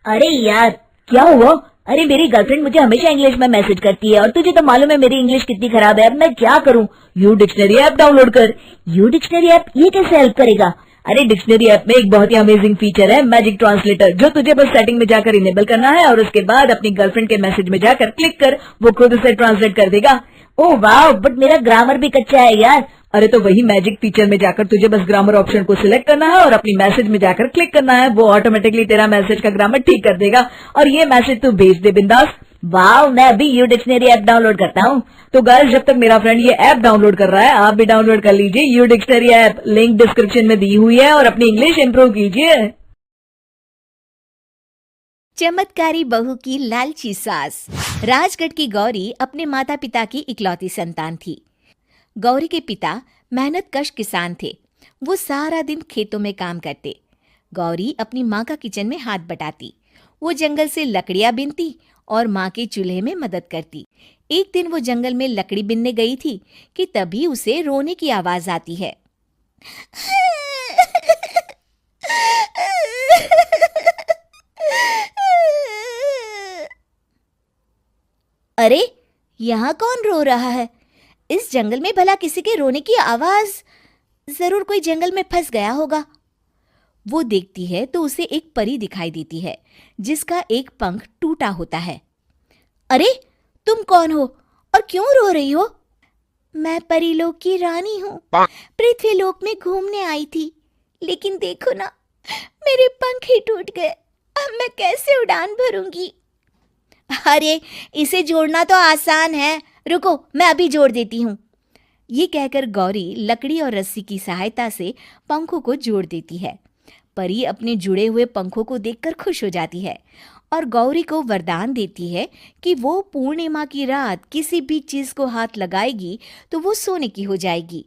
अरे यार, क्या हुआ? अरे मेरी गर्लफ्रेंड मुझे हमेशा इंग्लिश में मैसेज करती है और तुझे तो मालूम है मेरी इंग्लिश कितनी खराब है। अब मैं क्या करूं? यू डिक्शनरी ऐप डाउनलोड कर। यू डिक्शनरी ऐप ये कैसे हेल्प करेगा? अरे डिक्शनरी ऐप में एक बहुत ही अमेजिंग फीचर है, मैजिक ट्रांसलेटर, जो तुझे बस सेटिंग में जाकर इनेबल करना है और उसके बाद अपनी गर्लफ्रेंड के मैसेज में जाकर क्लिक कर, वो खुद उसे ट्रांसलेट कर देगा। ओह वाह, बट मेरा ग्रामर भी कच्चा है यार। अरे तो वही मैजिक फीचर में जाकर तुझे बस ग्रामर ऑप्शन को सिलेक्ट करना है और अपनी मैसेज में जाकर क्लिक करना है, वो ऑटोमेटिकली तेरा मैसेज का ग्रामर ठीक कर देगा और ये मैसेज तू भेज दे बिंदास। वाह, मैं अभी यू डिक्शनरी ऐप डाउनलोड करता हूँ। तो गाइस, जब तक मेरा फ्रेंड ये ऐप डाउनलोड कर रहा है, आप भी डाउनलोड कर लीजिए U dictionary app, link description में दी हुई है, और अपनी इंग्लिश इंप्रूव कीजिए। चमत्कारी बहू की लालची सास। राजगढ़ की गौरी अपने माता पिता की इकलौती संतान थी। गौरी के पिता मेहनतकश किसान थे। वो सारा दिन खेतों में काम करते। गौरी अपनी माँ का किचन में हाथ बटाती। वो जंगल से लकड़ियां बीनती और माँ के चूल्हे में मदद करती। एक दिन वो जंगल में लकड़ी बीनने गई थी कि तभी उसे रोने की आवाज आती है। अरे, यहाँ कौन रो रहा है? इस जंगल में भला किसी के रोने की आवाज? जरूर कोई जंगल में फंस गया होगा। वो देखती है तो उसे एक परी दिखाई देती है जिसका एक पंख टूटा होता है। अरे, तुम कौन हो और क्यों रो रही हो? मैं परीलोक की रानी हूँ। पृथ्वीलोक में घूमने आई थी, लेकिन देखो ना, मेरे पंख ही टूट गए। अब मैं कैसे उड़ान भरूंगी? अरे, इसे जोड़ना तो आसान है, रुको मैं अभी जोड़ देती हूँ। ये कहकर गौरी लकड़ी और रस्सी की सहायता से पंखों को जोड़ देती है। परी अपने जुड़े हुए पंखों को देखकर खुश हो जाती है और गौरी को वरदान देती है कि वो पूर्णिमा की रात किसी भी चीज को हाथ लगाएगी तो वो सोने की हो जाएगी।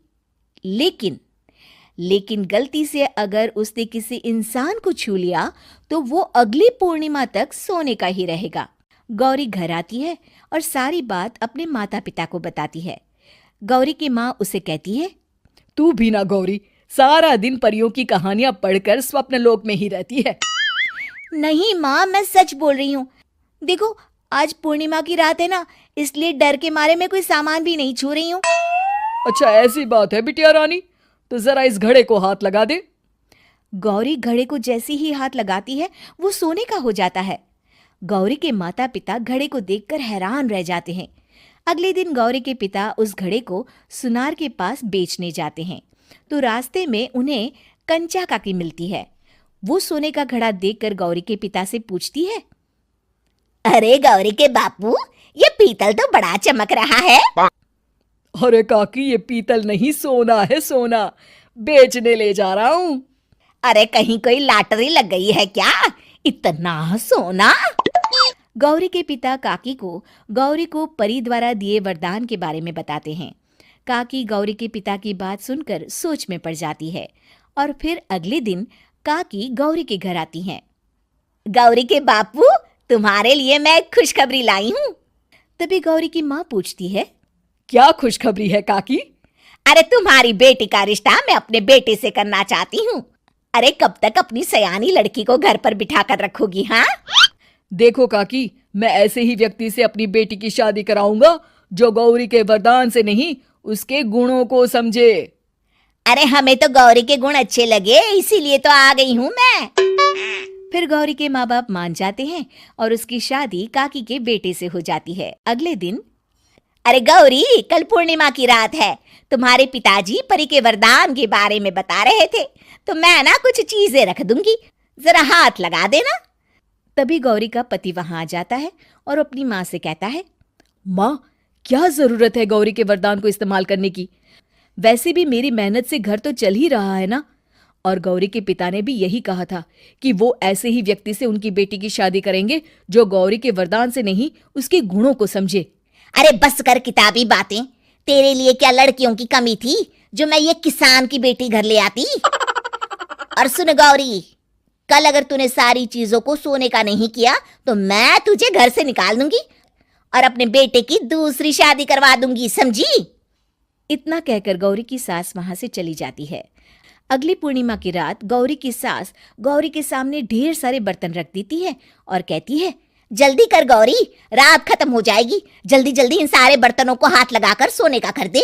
लेकिन गलती से अगर उसने किसी इंसान को छू लिया तो वो अगली पूर्णिमा तक सोने का ही रहेगा। गौरी घर आती है और सारी बात अपने माता पिता को बताती है। गौरी की माँ उसे कहती है, तू भी ना गौरी, सारा दिन परियों की कहानियां पढ़कर स्वप्न लोक में ही रहती है। नहीं माँ, मैं सच बोल रही हूँ। देखो, आज पूर्णिमा की रात है ना, इसलिए डर के मारे मैं कोई सामान भी नहीं छू रही हूँ। अच्छा, ऐसी बात है बिटिया रानी, तो जरा इस घड़े को हाथ लगा दे। गौरी घड़े को जैसे ही हाथ लगाती है वो सोने का हो जाता है। गौरी के माता पिता घड़े को देखकर हैरान रह जाते हैं। अगले दिन गौरी के पिता उस घड़े को सुनार के पास बेचने जाते हैं तो रास्ते में उन्हें कंचा काकी मिलती है। वो सोने का घड़ा देखकर गौरी के पिता से पूछती है, अरे गौरी के बापू, ये पीतल तो बड़ा चमक रहा है। अरे काकी, ये पीतल नहीं, सोना है, सोना बेचने ले जा रहा हूँ। अरे कहीं कोई लॉटरी लग गई है क्या? इतना सोना? गौरी के पिता काकी को गौरी को परी द्वारा दिए वरदान के बारे में बताते हैं। काकी गौरी के पिता की बात सुनकर सोच में पड़ जाती है और फिर अगले दिन काकी गौरी के घर आती हैं। गौरी के बापू, तुम्हारे लिए मैं एक खुशखबरी लाई हूँ। तभी गौरी की माँ पूछती है, क्या खुशखबरी है काकी? अरे तुम्हारी बेटी का रिश्ता मैं अपने बेटे से करना चाहती हूँ। अरे कब तक अपनी सयानी लड़की को घर पर बिठा कर रखोगी? हाँ, देखो काकी, मैं ऐसे ही व्यक्ति से अपनी बेटी की शादी कराऊंगा जो गौरी के वरदान से नहीं, उसके गुणों को समझे। अरे हमें तो गौरी के गुण अच्छे लगे, इसीलिए तो आ गई हूँ मैं। फिर गौरी के माँ बाप मान जाते हैं और उसकी शादी काकी के बेटे से हो जाती है। अगले दिन, अरे गौरी, कल पूर्णिमा की रात है, तुम्हारे पिताजी परी के वरदान के बारे में बता रहे थे, तो मैं ना कुछ चीजें रख दूंगी, जरा हाथ लगा देना। तभी गौरी का पति वहां आ जाता है और अपनी माँ से कहता है, माँ, क्या जरूरत है गौरी के वरदान को इस्तेमाल करने की? वैसे भी मेरी मेहनत से घर तो चल ही रहा है ना। और गौरी के पिता ने भी यही कहा था कि वो ऐसे ही व्यक्ति से उनकी बेटी की शादी करेंगे जो गौरी के वरदान से नहीं, उसके गुणों को समझे। अरे बस कर किताबी बातें, तेरे लिए क्या लड़कियों की कमी थी जो मैं ये किसान की बेटी घर ले आती? और सुन गौरी, कल अगर तूने सारी चीजों को सोने का नहीं किया तो मैं तुझे घर से निकाल दूंगी और अपने बेटे की दूसरी शादी करवा दूंगी, समझी? इतना कहकर गौरी की सास वहां से चली जाती है। अगली पूर्णिमा की रात गौरी की सास गौरी के सामने ढेर सारे बर्तन रख देती है और कहती है, जल्दी कर गौरी, रात खत्म हो जाएगी, जल्दी जल्दी इन सारे बर्तनों को हाथ लगाकर सोने का कर दे।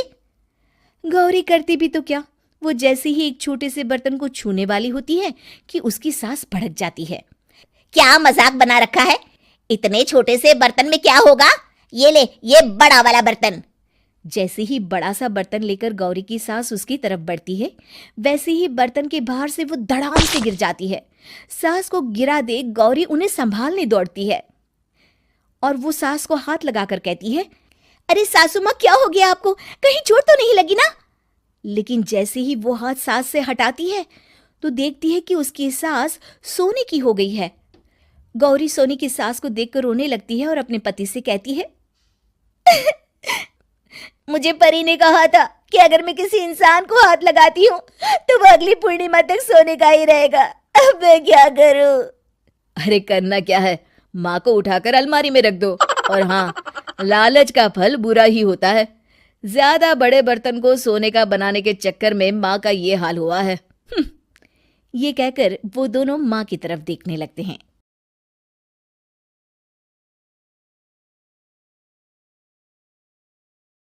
गौरी करती भी तो क्या, वो जैसे ही एक छोटे से बर्तन को छूने वाली होती है कि उसकी सास भड़क जाती है। क्या मजाक बना रखा है, इतने छोटे से बर्तन में क्या होगा, ये ले, ये बड़ा वाला बर्तन। जैसे ही बड़ा सा बर्तन लेकर गौरी की सास उसकी तरफ बढ़ती है, वैसे ही बर्तन के बाहर से वो धड़ाम से गिर जाती है। सास को गिरा देख गौरी उन्हें संभालने दौड़ती है और वो सास को हाथ लगाकर कहती है, अरे सासू माँ, क्या हो गया आपको, कहीं चोट तो नहीं लगी ना? लेकिन जैसे ही वो हाथ सास से हटाती है तो देखती है कि उसकी सास सोने की हो गई है। गौरी सोनी की सास को देखकर रोने लगती है और अपने पति से कहती है, मुझे परी ने कहा था कि अगर मैं किसी इंसान को हाथ लगाती हूँ तो वो अगली पूर्णिमा तक सोने का ही रहेगा। अब मैं क्या करूं? अरे करना क्या है, माँ को उठाकर अलमारी में रख दो। और हाँ, लालच का फल बुरा ही होता है। ज्यादा बड़े बर्तन को सोने का बनाने के चक्कर में माँ का ये हाल हुआ है। ये कहकर वो दोनों माँ की तरफ देखने लगते हैं।